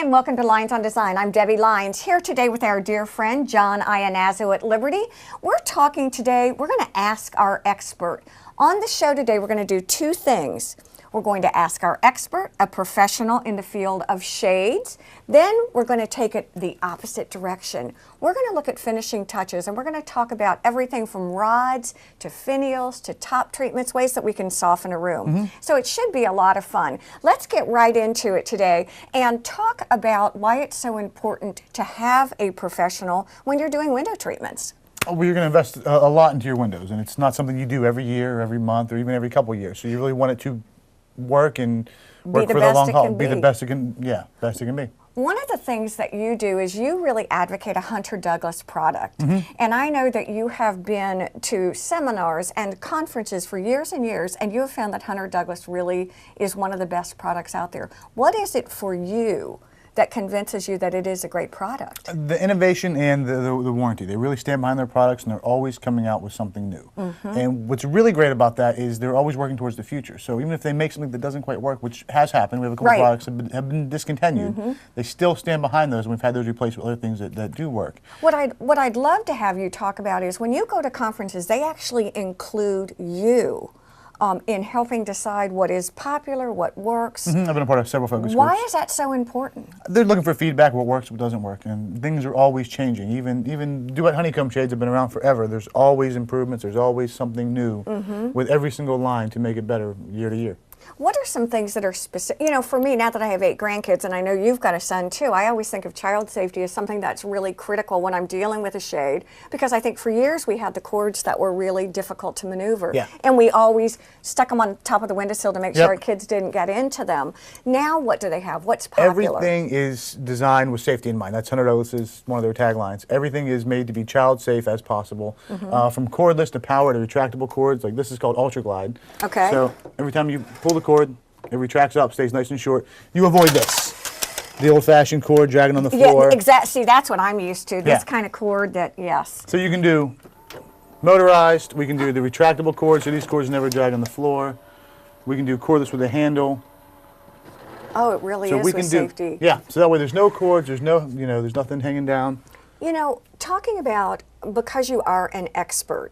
and welcome to Lines on Design. I'm Debbie Lynes, here today with our dear friend John Iannazzo at Liberty. We're talking today, we're going to ask our expert. On the show today, we're going to do two things. We're going to ask our expert, a professional in the field of shades. Then we're going to take it the opposite direction. We're going to look at finishing touches, and we're going to talk about everything from rods to finials to top treatments, ways that we can soften a room. So it should be a lot of fun. Let's get right into it today and talk about why it's so important to have a professional when you're doing window treatments. Well, you're going to invest a lot into your windows, and it's not something you do every year, or every month, or even every couple of years. So you really want it to work and work for the long haul. Be the best it can, best it can be. One of the things that you do is you really advocate a Hunter Douglas product. And I know that you have been to seminars and conferences for years and years, and you have found that Hunter Douglas really is one of the best products out there. What is it for you that convinces you that it is a great product? The innovation and the warranty. They really stand behind their products, and they're always coming out with something new. And what's really great about that is they're always working towards the future. So even if they make something that doesn't quite work, which has happened, we have a couple of products that have been discontinued, they still stand behind those, and we've had those replaced with other things that do work. What I'd love to have you talk about is when you go to conferences, they actually include you in helping decide what is popular, what works. I've been a part of several focus groups. Why is that so important? They're looking for feedback, what works, what doesn't work, and things are always changing. Even duet honeycomb shades have been around forever. There's always improvements, there's always something new with every single line to make it better year to year. What are some things that are specific? You know, for me, now that I have 8 grandkids, and I know you've got a son too, I always think of child safety as something that's really critical when I'm dealing with a shade, because I think for years we had the cords that were really difficult to maneuver. And we always stuck them on top of the windowsill to make sure our kids didn't get into them. Now what do they have? What's popular? Everything is designed with safety in mind. That's Hunter Douglas's one of their taglines. Everything is made to be child safe as possible. From cordless to power to retractable cords, like this is called Ultra Glide. So every time you pull the cord, it retracts up, stays nice and short. You avoid this. The old-fashioned cord dragging on the floor. Yeah, exactly. See, that's what I'm used to. This kind of cord that, So you can do motorized. We can do the retractable cord, so these cords never drag on the floor. We can do cordless with a handle. Oh, it really is with safety. So that way there's no cords, there's no, there's nothing hanging down. You know, talking about, because you are an expert,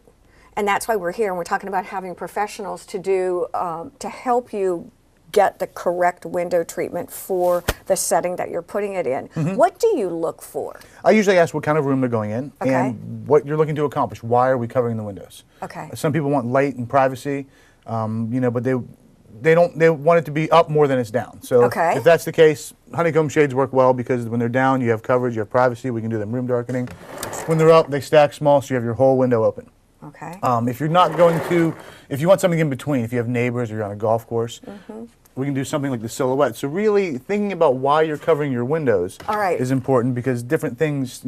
and that's why we're here, and we're talking about having professionals to do, to help you get the correct window treatment for the setting that you're putting it in. What do you look for? I usually ask what kind of room they're going in and what you're looking to accomplish. Why are we covering the windows? Some people want light and privacy, but they want it to be up more than it's down. So if that's the case, honeycomb shades work well because when they're down, you have coverage, you have privacy. We can do them room darkening. When they're up, they stack small, so you have your whole window open. If you're not going to, if you want something in between, if you have neighbors or you're on a golf course, we can do something like the silhouette. So really thinking about why you're covering your windows is important, because different things,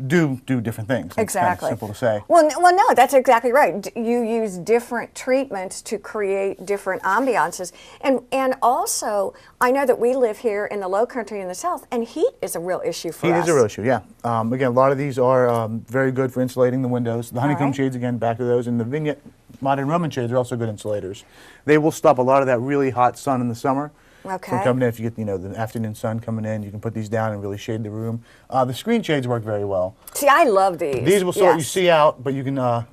do different things. It's kind of simple to say. Well, no, that's exactly right. You use different treatments to create different ambiances. And also, I know that we live here in the low country in the south, and heat is a real issue for us. Heat is a real issue, again, a lot of these are very good for insulating the windows. The honeycomb shades, again, back to those. And the vignette modern Roman shades are also good insulators. They will stop a lot of that really hot sun in the summer. From coming in. If you get the afternoon sun coming in, you can put these down and really shade the room. The screen shades work very well. See, I love these. These will sort you see out, but you can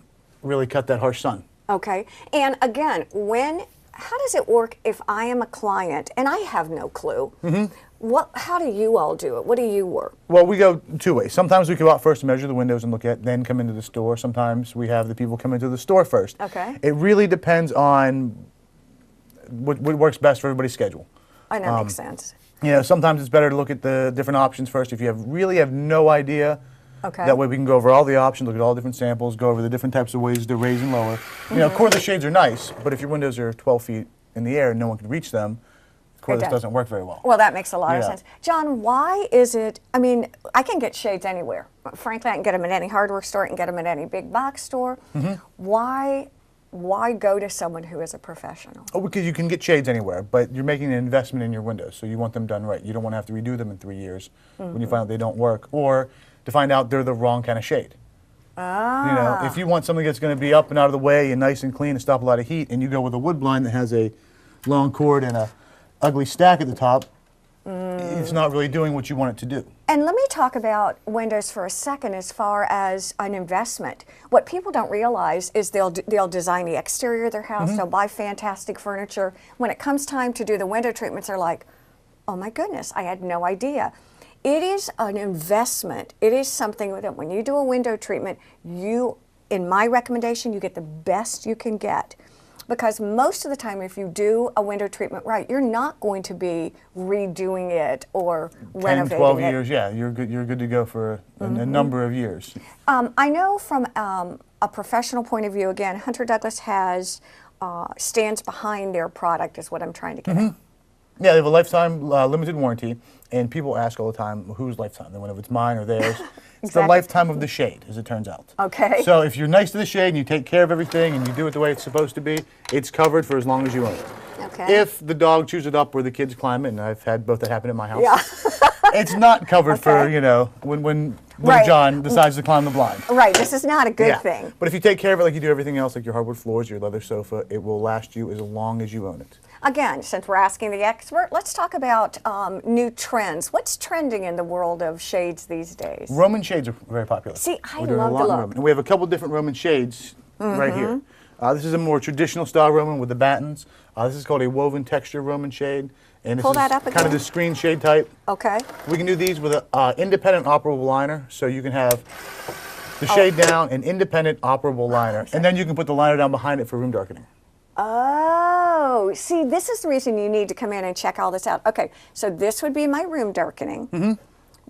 really cut that harsh sun. And again, how does it work if I am a client and I have no clue? How do you all do it? What do you work? Well, we go 2 ways. Sometimes we go out first and measure the windows and look at, then come into the store. Sometimes we have the people come into the store first. It really depends on what works best for everybody's schedule. I know, makes sense. Sometimes it's better to look at the different options first. If you really have no idea, that way we can go over all the options, look at all different samples, go over the different types of ways to raise and lower. Cordless shades are nice, but if your windows are 12 feet in the air and no one can reach them, cordless doesn't work very well. Well, that makes a lot of sense. John, why is it, I mean, I can get shades anywhere. Frankly, I can get them at any hardware store, I can get them at any big box store. Why go to someone who is a professional? Oh, because you can get shades anywhere, but you're making an investment in your windows, so you want them done right. You don't want to have to redo them in 3 years when you find out they don't work, or to find out they're the wrong kind of shade. If you want something that's going to be up and out of the way and nice and clean and stop a lot of heat, and you go with a wood blind that has a long cord and a ugly stack at the top, it's not really doing what you want it to do. And let me talk about windows for a second as far as an investment. What people don't realize is they'll design the exterior of their house, they'll buy fantastic furniture. When it comes time to do the window treatments, they're like, oh my goodness, I had no idea. It is an investment. It is something that when you do a window treatment, in my recommendation, you get the best you can get. Because most of the time, if you do a window treatment right, you're not going to be redoing it or renovating 12 it. years, yeah, you're good to go for a number of years. I know from a professional point of view, again, Hunter Douglas stands behind their product is what I'm trying to get at. Yeah, they have a lifetime limited warranty, and people ask all the time, whose lifetime? They wonder if it's mine or theirs. It's the lifetime of the shade, as it turns out. Okay. So if you're nice to the shade and you take care of everything and you do it the way it's supposed to be, it's covered for as long as you own it. Okay. If the dog chews it up or the kids climb it, and I've had both that happen at my house, yeah. it's not covered for, when Right. John decides to climb the blind. Right, this is not a good thing. But if you take care of it like you do everything else, like your hardwood floors, your leather sofa, it will last you as long as you own it. Again, since we're asking the expert, let's talk about new trends. What's trending in the world of shades these days? Roman shades are very popular. See, I We're doing love a the lot in look. Roman. And we have a couple different Roman shades right here. This is a more traditional style Roman with the battens. This is called a woven texture Roman shade. And this Pull is that up kind again. of the screen shade type. Okay. We can do these with an independent operable liner, so you can have the shade down, an independent operable liner, and then you can put the liner down behind it for room darkening. Oh, see, this is the reason you need to come in and check all this out. Okay, so this would be my room darkening.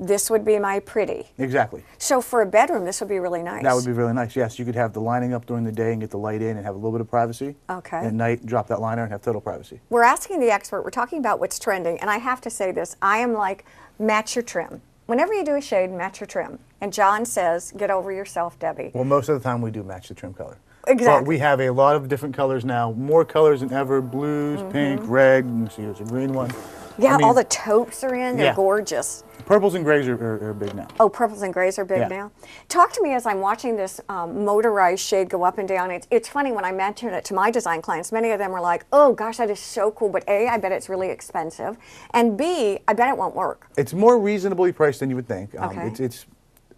This would be my pretty. Exactly. So for a bedroom, this would be really nice. That would be really nice, yes. You could have the lining up during the day and get the light in and have a little bit of privacy. Okay. And at night, drop that liner and have total privacy. We're asking the expert, we're talking about what's trending, and I have to say this, I am like, match your trim. Whenever you do a shade, match your trim. And John says, get over yourself, Debbie. Well, most of the time we do match the trim color. Exactly. But we have a lot of different colors now, more colors than ever, blues, pink, red, and see here's a green one. Yeah, I mean, all the taupes are in, they're yeah. gorgeous. Purples and grays are big now. Oh, purples and grays are big now. Talk to me as I'm watching this motorized shade go up and down. It's funny when I mention it to my design clients, many of them are like, oh gosh, that is so cool, but A, I bet it's really expensive, and B, I bet it won't work. It's more reasonably priced than you would think. Okay. It's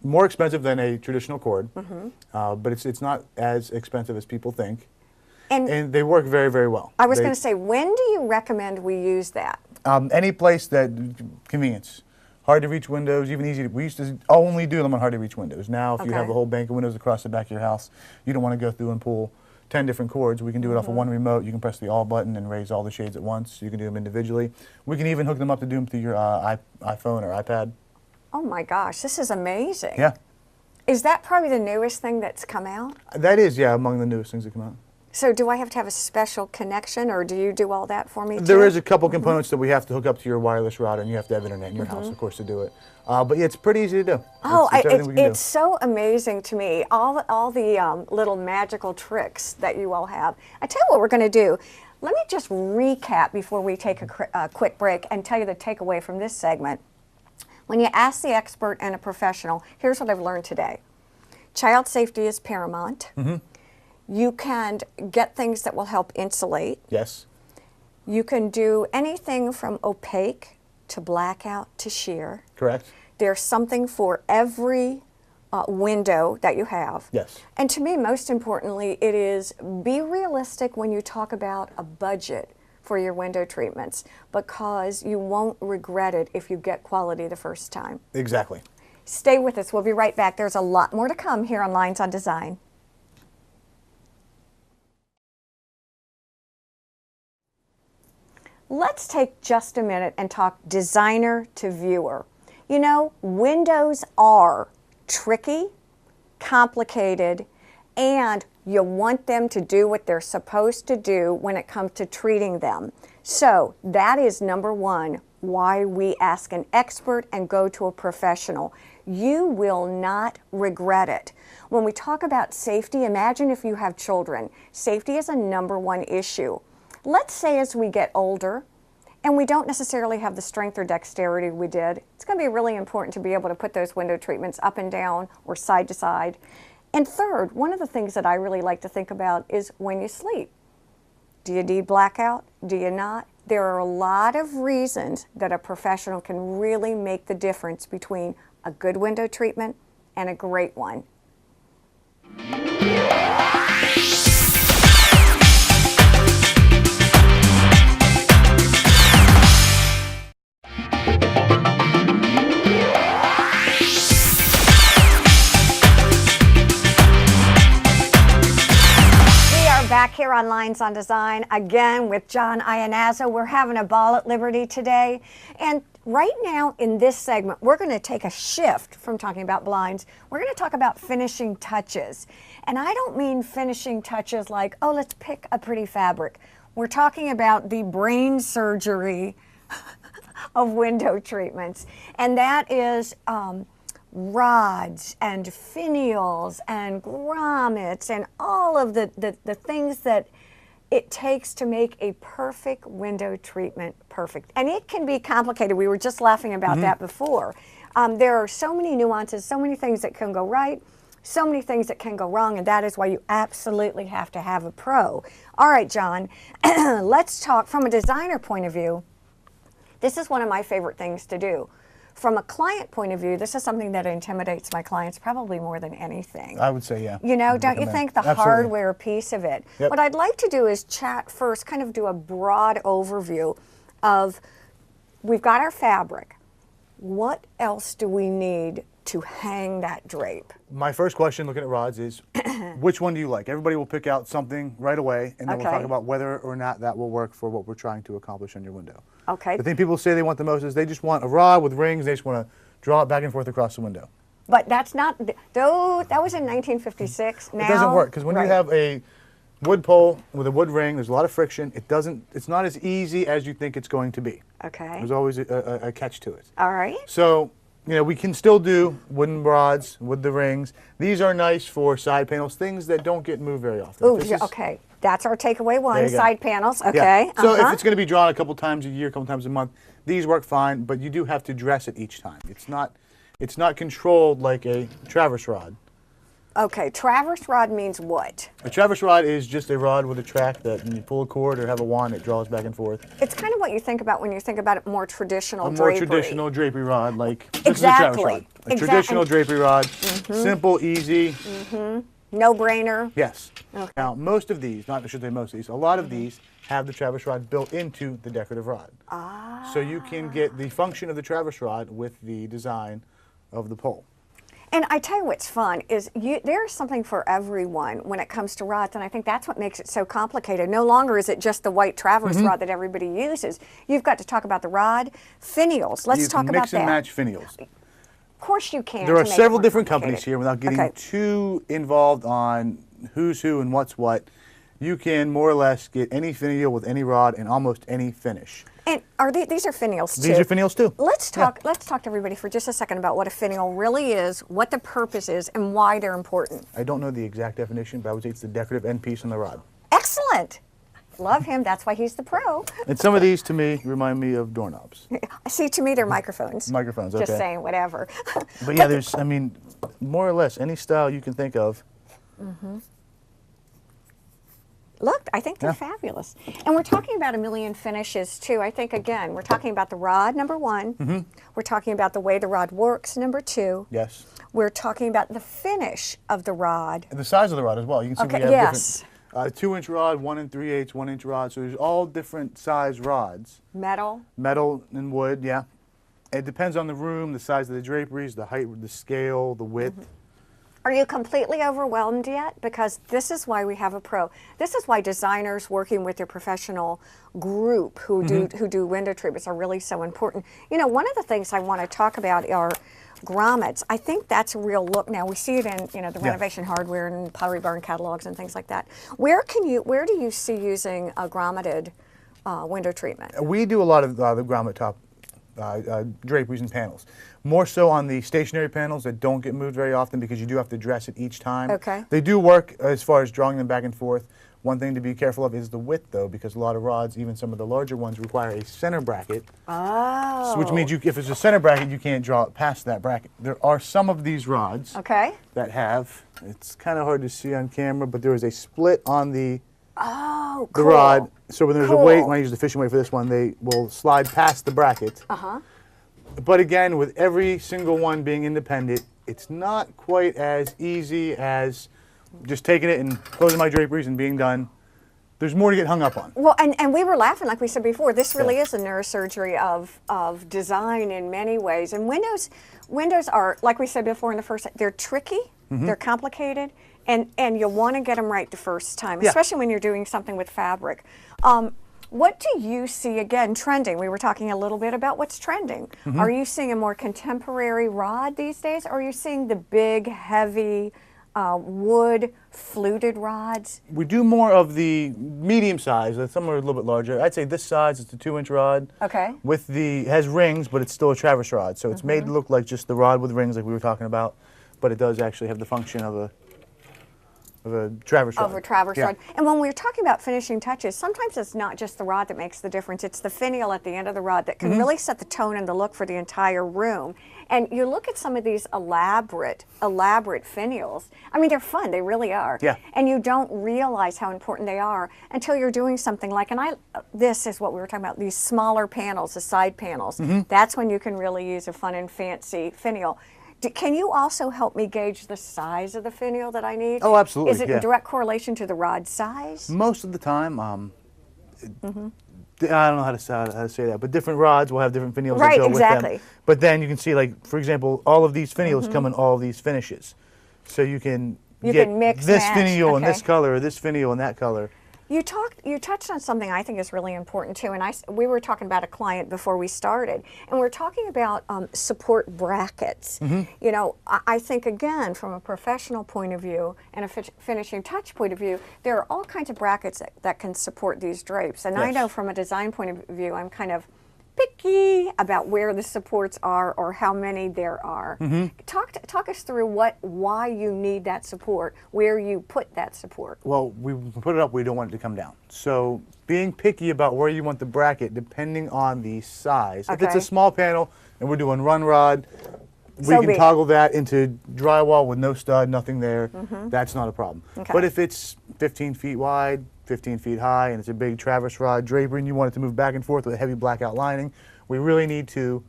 more expensive than a traditional cord, but it's not as expensive as people think. And they work very, very well. I was going to say, when do you recommend we use that? Any place that, convenience. Hard to reach windows, even easy. We used to only do them on hard to reach windows. Now, if you have a whole bank of windows across the back of your house, you don't want to go through and pull 10 different cords. We can do it off of one remote. You can press the all button and raise all the shades at once. You can do them individually. We can even hook them up to do them through your iPhone or iPad. Oh my gosh, this is amazing. Yeah. Is that probably the newest thing that's come out? That is, yeah, among the newest things that come out. So do I have to have a special connection, or do you do all that for me too? There is a couple components that we have to hook up to your wireless router, and you have to have internet in your house, of course, to do it. But yeah, it's pretty easy to do. Oh, it's so amazing to me, all the little magical tricks that you all have. I tell you what we're going to do. Let me just recap before we take a quick break and tell you the takeaway from this segment. When you ask the expert and a professional, here's what I've learned today. Child safety is paramount. You can get things that will help insulate. Yes. You can do anything from opaque to blackout to sheer. Correct. There's something for every window that you have. Yes. And to me, most importantly, it is be realistic when you talk about a budget for your window treatments, because you won't regret it if you get quality the first time. Exactly. Stay with us. We'll be right back. There's a lot more to come here on Lines on Design. Let's take just a minute and talk designer to viewer. You know, windows are tricky, complicated, and you want them to do what they're supposed to do when it comes to treating them. So that is number one, why we ask an expert and go to a professional. You will not regret it. When we talk about safety, imagine if you have children. Safety is a number one issue. Let's say as we get older and we don't necessarily have the strength or dexterity we did, it's going to be really important to be able to put those window treatments up and down or side to side. And third, one of the things that I really like to think about is when you sleep. Do you need blackout? Do you not? There are a lot of reasons that a professional can really make the difference between a good window treatment and a great one. Back here on Lines on Design again with John Iannazzo. We're having a ball at Liberty today, and right now in this segment we're going to take a shift from talking about blinds. We're going to talk about finishing touches, and I don't mean finishing touches like, oh, let's pick a pretty fabric. We're talking about the brain surgery of window treatments, and that is rods and finials and grommets and all of the things that it takes to make a perfect window treatment perfect. And it can be complicated. We were just laughing about that before. There are so many nuances, so many things that can go right, so many things that can go wrong, and that is why you absolutely have to have a pro. All right, John, let's talk from a designer point of view. This is one of my favorite things to do. From a client point of view, this is something that intimidates my clients probably more than anything. I would say, yeah. You know, don't you think, the Absolutely. hardware piece of it? Yep. What I'd like to do is chat first, kind of do a broad overview of, we've got our fabric. What else do we need to hang that drape? My first question looking at rods is, which one do you like? Everybody will pick out something right away, and then we'll talk about whether or not that will work for what we're trying to accomplish on your window. Okay. The thing people say they want the most is they just want a rod with rings, they just want to draw it back and forth across the window. But that's not, though, that was in 1956. Now, it doesn't work, because when you have a wood pole with a wood ring, there's a lot of friction. It's not as easy as you think it's going to be. Okay. There's always a catch to it. All right. So, you know, we can still do wooden rods with the rings. These are nice for side panels, things that don't get moved very often. Ooh, okay. That's our takeaway one, side panels. Okay. Yeah. So if it's going to be drawn a couple times a year, a couple times a month, these work fine, but you do have to dress it each time. It's not controlled like a traverse rod. Okay, traverse rod means what? A traverse rod is just a rod with a track that when you pull a cord or have a wand, it draws back and forth. It's kind of what you think about when you think about it more traditional drapery. drapery. More traditional drapery rod, like Exactly. This is a traverse rod. A traditional drapery rod, simple, easy. No-brainer. Yes. Okay. Now, most of these, not I should say most of these, a lot of these have the traverse rod built into the decorative rod. Ah. So you can get the function of the traverse rod with the design of the pole. And I tell you what's fun is there's something for everyone when it comes to rods, and I think that's what makes it so complicated. No longer is it just the white traverse rod that everybody uses. You've got to talk about the rod, finials. Let's talk about that. Mix and match finials. Of course you can. There are several different companies here. Without getting too involved on who's who and what's what, you can more or less get any finial with any rod and almost any finish. And these are finials too? These are finials too. Let's talk to everybody for just a second about what a finial really is, what the purpose is, and why they're important. I don't know the exact definition, but I would say it's the decorative end piece on the rod. Excellent. Love him. That's why he's the pro. And some of these, to me, remind me of doorknobs. See, to me, they're microphones. Microphones, okay. Just saying, whatever. But yeah, there's, I mean, more or less any style you can think of. Look, I think they're fabulous. And we're talking about a million finishes, too. I think, again, we're talking about the rod, number one. We're talking about the way the rod works, number two. Yes. We're talking about the finish of the rod. And the size of the rod as well. You can see we have different 2-inch rod, 1 3/8, 1-inch rod. So there's all different size rods. Metal. Metal and wood, yeah. It depends on the room, the size of the draperies, the height, the scale, the width. Are you completely overwhelmed yet? Because this is why we have a pro. This is why designers working with their professional group who do window treatments are really so important. You know, one of the things I want to talk about are grommets. I think that's a real look now. We see it in, you know, the renovation hardware and Pottery Barn catalogs and things like that. Where do you see using a grommeted window treatment? We do a lot of the grommet top draperies and panels. More so on the stationary panels that don't get moved very often because you do have to dress it each time. Okay. They do work as far as drawing them back and forth. One thing to be careful of is the width, though, because a lot of rods, even some of the larger ones, require a center bracket. Oh. Which means if it's a center bracket, you can't draw it past that bracket. There are some of these rods that have, it's kind of hard to see on camera, but there is a split on the Oh, the cool. rod. So when there's a Cool. weight, when I use the fishing weight for this one, they will slide past the bracket. But again, with every single one being independent, it's not quite as easy as just taking it and closing my draperies and being done. There's more to get hung up on. Well, and we were laughing, like we said before, this really is a neurosurgery of design in many ways. And windows are, like we said before in the first, they're tricky, they're complicated, and you want to get them right the first time, especially when you're doing something with fabric. What do you see, again, trending? We were talking a little bit about what's trending. Are you seeing a more contemporary rod these days? Or are you seeing the big, heavy, wood fluted rods? We do more of the medium size. Some are a little bit larger. I'd say this size, it's a 2-inch rod. Okay. With it has rings, but it's still a traverse rod. So it's made to look like just the rod with rings like we were talking about, but it does actually have the function of a traverse rod. Of a traverse rod. And when we're talking about finishing touches, sometimes it's not just the rod that makes the difference. It's the finial at the end of the rod that can really set the tone and the look for the entire room. And you look at some of these elaborate finials. I mean, they're fun. They really are. Yeah. And you don't realize how important they are until you're doing something like, this is what we were talking about, these smaller panels, the side panels. That's when you can really use a fun and fancy finial. Can you also help me gauge the size of the finial that I need? Oh, absolutely. Is it in direct correlation to the rod size? Most of the time, I don't know how to say that, but different rods will have different finials that go with them. But then you can see, like, for example, all of these finials come in all of these finishes. So you can mix, this match. finial in this color, or this finial in that color. You touched on something I think is really important too, and we were talking about a client before we started, and we're talking about support brackets. You know, I think again from a professional point of view and a finishing touch point of view, there are all kinds of brackets that can support these drapes, and I know from a design point of view, I'm kind of picky about where the supports are or how many there are. Talk us through why you need that support, where you put that support. Well, we put it up, we don't want it to come down. So being picky about where you want the bracket depending on the size. If it's a small panel and we're doing run rod, we can toggle that into drywall with no stud, nothing there. That's not a problem. But if it's 15 feet wide, 15 feet high, and it's a big traverse rod drapery, and you want it to move back and forth with a heavy blackout lining, we really need to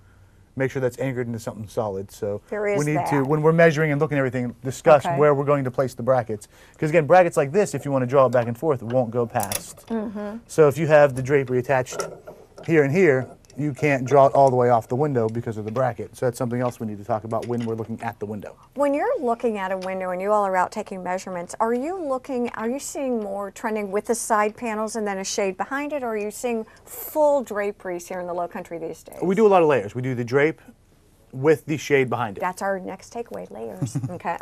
make sure that's anchored into something solid. So we need to, when we're measuring and looking at everything, discuss where we're going to place the brackets. Because again, brackets like this, if you want to draw it back and forth, it won't go past. So if you have the drapery attached here and here, you can't draw it all the way off the window because of the bracket. So that's something else we need to talk about when we're looking at the window. When you're looking at a window and you all are out taking measurements, are you seeing more trending with the side panels and then a shade behind it, or are you seeing full draperies here in the Low Country these days? We do a lot of layers. We do the drape with the shade behind it. That's our next takeaway, layers. Okay,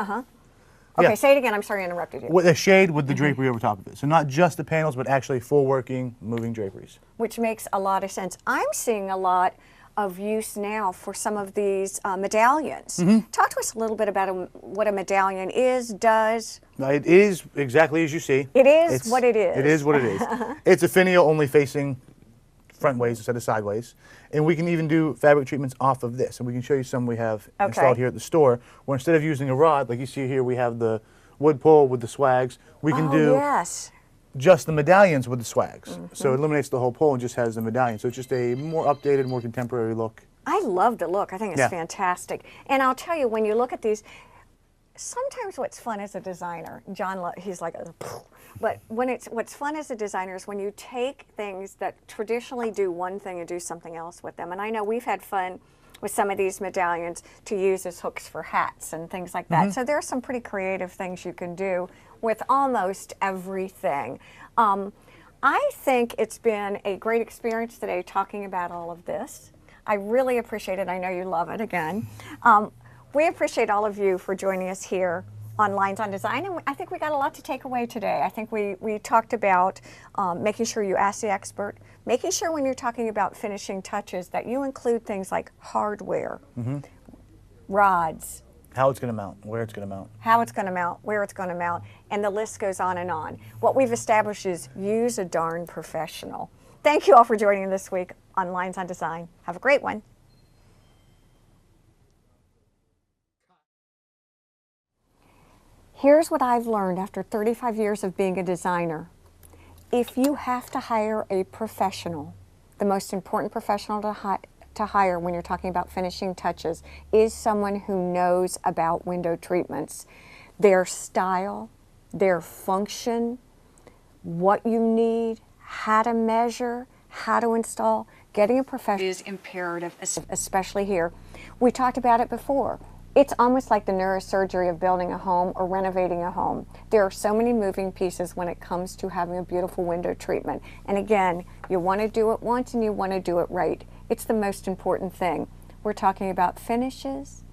Okay, say it again. I'm sorry I interrupted you. With a shade with the drapery over top of it. So not just the panels, but actually full working, moving draperies. Which makes a lot of sense. I'm seeing a lot of use now for some of these medallions. Talk to us a little bit about what a medallion is, does. It is exactly as you see. It is what it is. It is what it is. It's a finial only facing front ways instead of sideways. And we can even do fabric treatments off of this. And we can show you some we have installed here at the store, where instead of using a rod, like you see here, we have the wood pole with the swags. We can do just the medallions with the swags. So it eliminates the whole pole and just has the medallion. So it's just a more updated, more contemporary look. I love the look. I think it's fantastic. And I'll tell you, when you look at these, sometimes what's fun as a designer, John, he's like, but what's fun as a designer is when you take things that traditionally do one thing and do something else with them. And I know we've had fun with some of these medallions to use as hooks for hats and things like that. So there are some pretty creative things you can do with almost everything. I think it's been a great experience today talking about all of this. I really appreciate it. I know you love it again. We appreciate all of you for joining us here on Lines on Design, and I think we got a lot to take away today. I think we talked about making sure you ask the expert, making sure when you're talking about finishing touches that you include things like hardware, rods, how it's going to mount, where it's going to mount. How it's going to mount, where it's going to mount, and the list goes on and on. What we've established is use a darn professional. Thank you all for joining this week on Lines on Design. Have a great one. Here's what I've learned after 35 years of being a designer. If you have to hire a professional, the most important professional to hire when you're talking about finishing touches is someone who knows about window treatments, their style, their function, what you need, how to measure, how to install. Getting a professional is imperative, especially here. We talked about it before. It's almost like the neurosurgery of building a home or renovating a home. There are so many moving pieces when it comes to having a beautiful window treatment. And again, you want to do it once and you want to do it right. It's the most important thing. We're talking about finishes.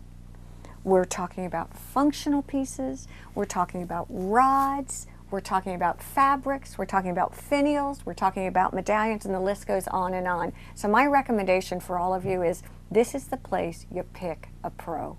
We're talking about functional pieces. We're talking about rods. We're talking about fabrics. We're talking about finials. We're talking about medallions, and the list goes on and on. So my recommendation for all of you is this is the place you pick a pro.